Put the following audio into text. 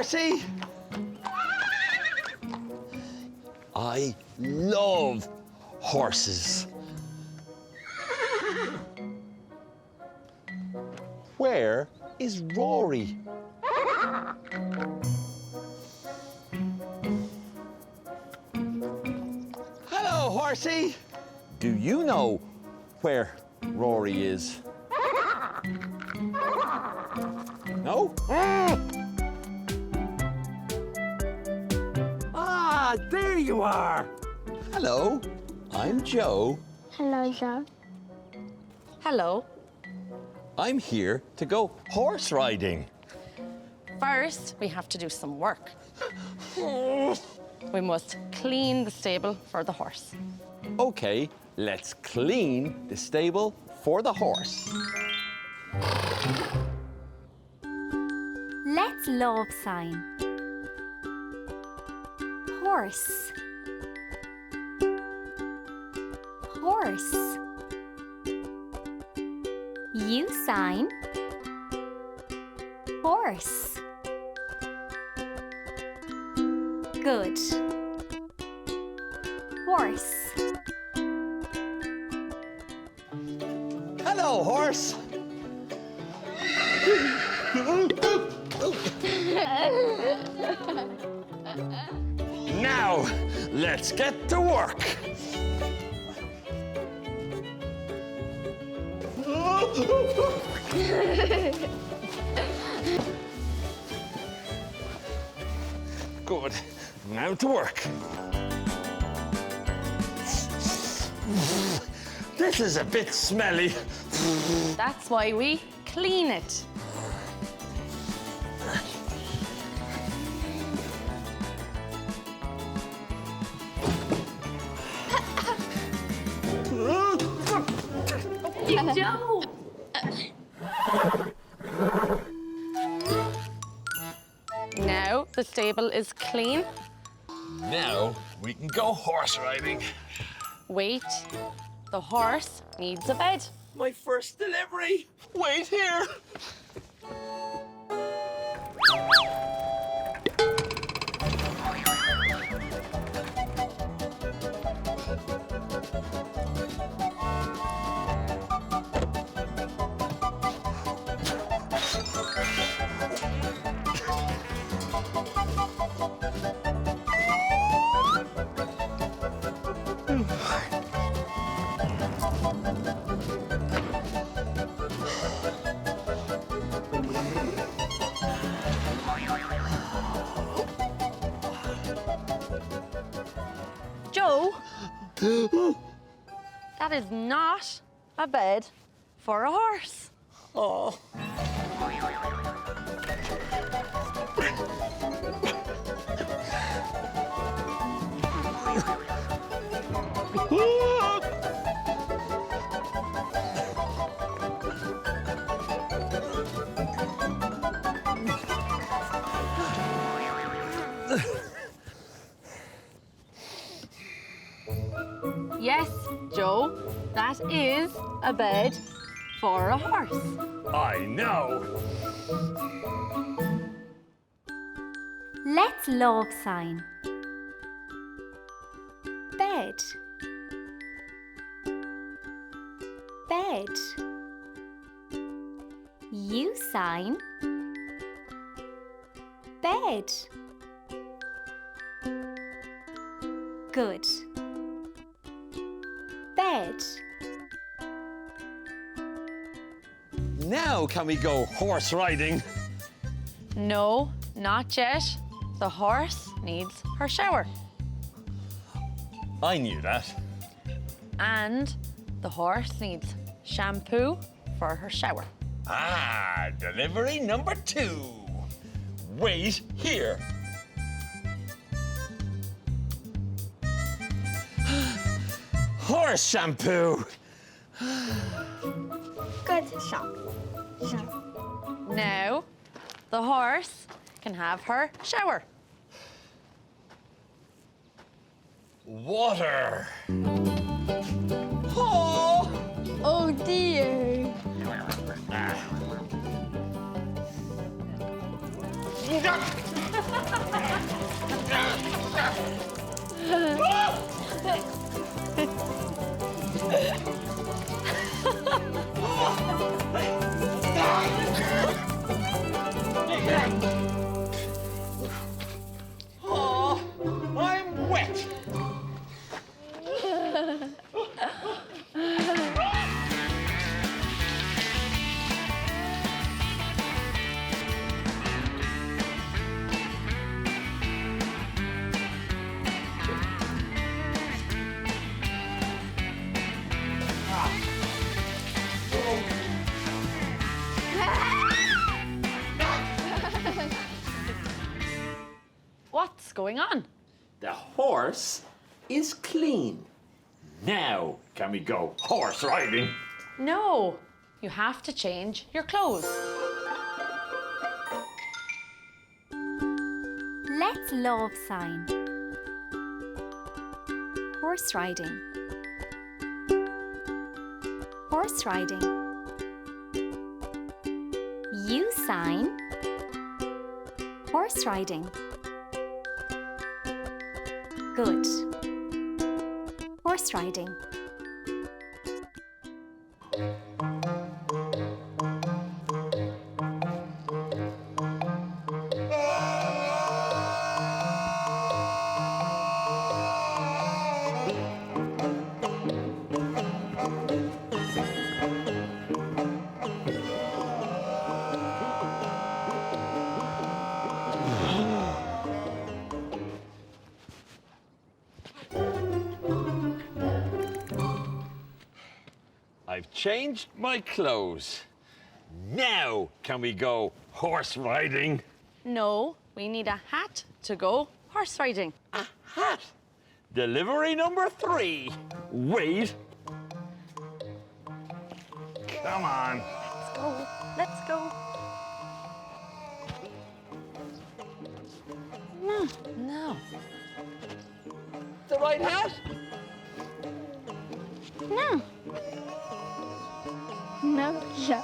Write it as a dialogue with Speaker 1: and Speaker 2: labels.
Speaker 1: horsey. I love horses. Where is Rory? Hello, horsey. Do you know where Rory is? No? Ah, there you are. Hello, I'm Joe.
Speaker 2: Hello, Joe.
Speaker 3: Hello.
Speaker 1: I'm here to go horse riding.
Speaker 3: First, we have to do some work. We must clean the stable for the horse.
Speaker 1: Okay, let's clean the stable for the horse.
Speaker 4: Let's love sign. Horse. Horse. You sign. Horse. Good. Horse.
Speaker 1: Hello, horse. Now, let's get to work. Good. Now to work. This is a bit smelly.
Speaker 3: That's why we clean it.
Speaker 4: Joe!
Speaker 3: Now the stable is clean.
Speaker 1: Now we can go horse riding.
Speaker 3: Wait, the horse needs a bed.
Speaker 1: My first delivery. Wait here.
Speaker 3: Joe, that is not a bed for a horse.
Speaker 1: Oh.
Speaker 3: Yes, Joe, that is a bed for a horse.
Speaker 1: I know.
Speaker 4: Let's love sign. Bed. Bed. You sign. Bed. Good. Bed.
Speaker 1: Now can we go horse riding?
Speaker 3: No, not yet. The horse needs her shower.
Speaker 1: I knew that.
Speaker 3: And the horse needs shampoo for her shower.
Speaker 1: Ah, delivery number 2. Wait here. Horse shampoo.
Speaker 2: Good shot.
Speaker 3: Now, the horse can have her shower.
Speaker 1: Water. Oh.
Speaker 2: Oh dear.
Speaker 3: going on?
Speaker 1: The horse is clean. Now can we go horse riding?
Speaker 3: No, you have to change your clothes.
Speaker 4: Let's love sign. Horse riding. Horse riding. You sign. Horse riding. Good. Horse riding.
Speaker 1: I've changed my clothes. Now can we go horse riding?
Speaker 3: No, we need a hat to go horse riding.
Speaker 1: A hat. Delivery number 3. Wait. Come on.
Speaker 3: Let's go. Let's go. No.
Speaker 1: The right hat?
Speaker 2: No. No, ja.